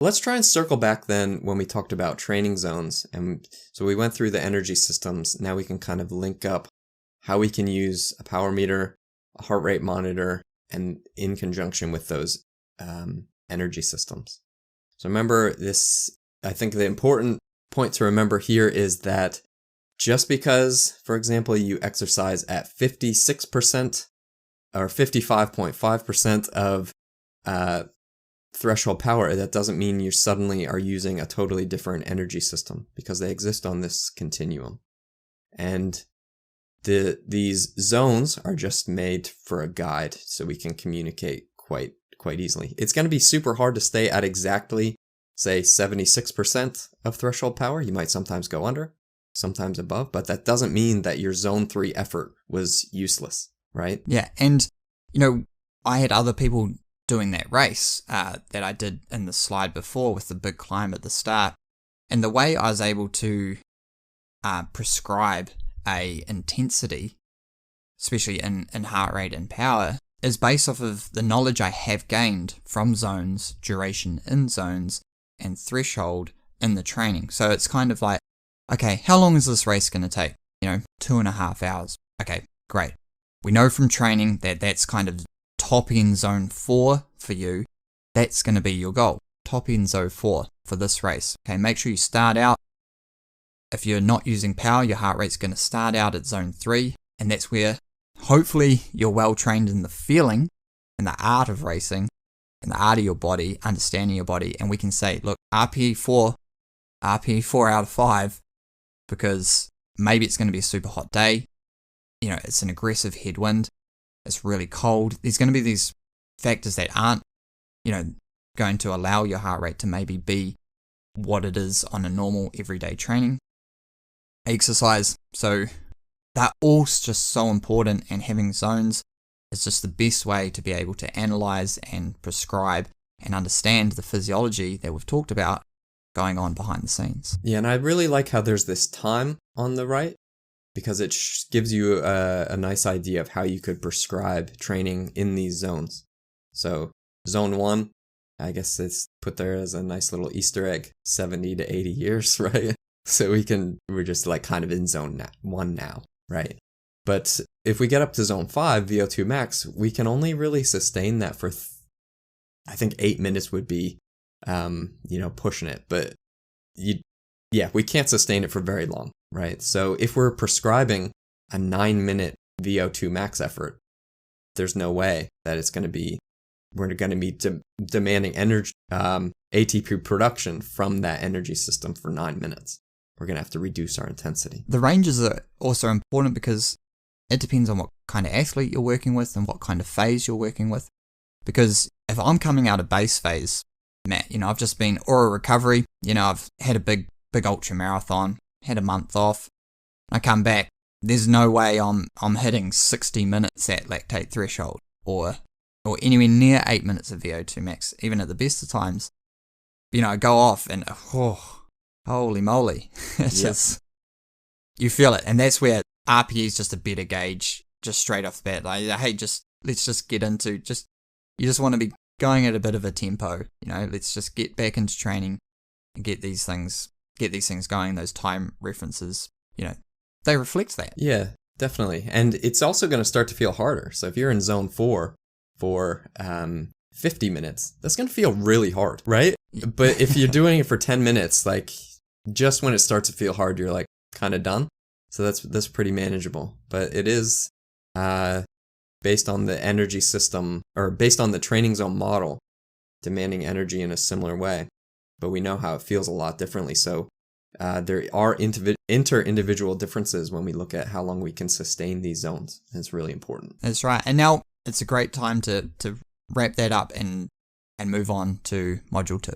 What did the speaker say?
let's try and circle back then when we talked about training zones. And so we went through the energy systems. Now we can kind of link up how we can use a power meter, a heart rate monitor, and in conjunction with those energy systems. So remember this, I think the important point to remember here is that just because, for example, you exercise at 56% or 55.5% of threshold power, that doesn't mean you suddenly are using a totally different energy system, because they exist on this continuum. And these zones are just made for a guide so we can communicate quite easily. It's going to be super hard to stay at exactly, say, 76% of threshold power. You might sometimes go under, sometimes above, but that doesn't mean that your zone 3 effort was useless, right? Yeah, and I had other people doing that race that I did in the slide before with the big climb at the start, and the way I was able to prescribe a intensity, especially in heart rate and power, is based off of the knowledge I have gained from zones, duration in zones, and threshold in the training. So it's kind of like, okay, how long is this race going to take? 2.5 hours. Okay, great. We know from training that that's kind of top end zone 4 for you. That's going to be your goal. Top end zone 4 for this race. Okay, make sure you start out. If you're not using power, your heart rate's going to start out at zone 3, and that's where hopefully you're well trained in the feeling and the art of racing and the art of your body, understanding your body, and we can say, look, RPE 4 out of 5, because maybe it's going to be a super hot day. It's an aggressive headwind. It's really cold. There's going to be these factors that aren't, going to allow your heart rate to maybe be what it is on a normal everyday training exercise. So they're all just so important, and having zones is just the best way to be able to analyze and prescribe and understand the physiology that we've talked about going on behind the scenes. Yeah, and I really like how there's this time on the right, because it gives you a nice idea of how you could prescribe training in these zones. So zone 1, I guess it's put there as a nice little Easter egg, 70 to 80 years, right? So we're just like kind of in zone 1 now, right? But if we get up to zone 5, VO2 max, we can only really sustain that for, I think 8 minutes would be, pushing it. But we can't sustain it for very long, right? So if we're prescribing a 9-minute VO2 max effort, there's no way that we're going to be demanding energy, ATP production from that energy system for 9 minutes. We're going to have to reduce our intensity. The ranges are also important because it depends on what kind of athlete you're working with and what kind of phase you're working with. Because if I'm coming out of base phase, Matt, I've just been oral recovery, I've had a big ultra marathon, had a month off. I come back, there's no way I'm hitting 60 minutes at lactate threshold or anywhere near 8 minutes of VO2 max, even at the best of times. I go off and holy moly, it's just, you feel it. And that's where RPE is just a better gauge, just straight off the bat. Like, hey, let's just get into, you just want to be going at a bit of a tempo, let's just get back into training and get these things going. Those time references, they reflect that. Yeah, definitely. And it's also going to start to feel harder. So if you're in zone 4 for 50 minutes, that's going to feel really hard, right? But if you're doing it for 10 minutes, like just when it starts to feel hard, you're like kind of done. So that's pretty manageable. But it is based on the energy system, or based on the training zone model, demanding energy in a similar way. But we know how it feels a lot differently. So there are inter-individual differences when we look at how long we can sustain these zones. It's really important. That's right. And now it's a great time to wrap that up and move on to Module 2.